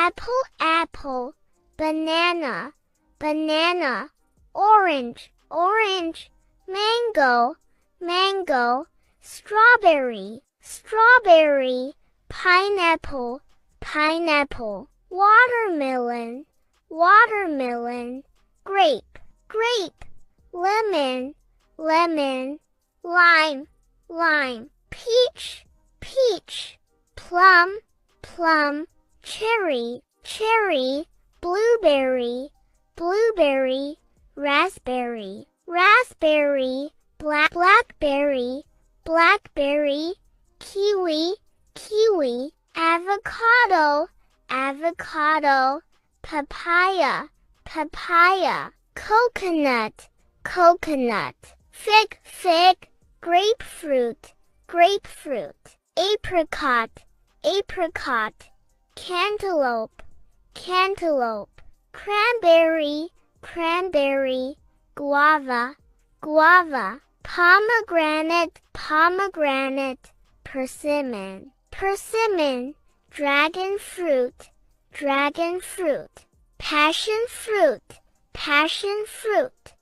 apple, apple, banana, banana, orange, orange, mango, mango, strawberry, strawberry, pineapple, pineapple, watermelon, watermelon, grape, grape, lemon, lemon, lime, lime, peach, peach, plum, plum, cherry, cherry, blueberry, blueberry, raspberry, raspberry, blackberry, blackberry, kiwi, kiwi, avocado, avocado, papaya, papaya, coconut, coconut, fig, fig, grapefruit, grapefruit, apricot, apricot, cantaloupe, cantaloupe, cranberry, cranberry, guava, guava, pomegranate, pomegranate, persimmon, persimmon, dragon fruit, dragon fruit, passion fruit, passion fruit,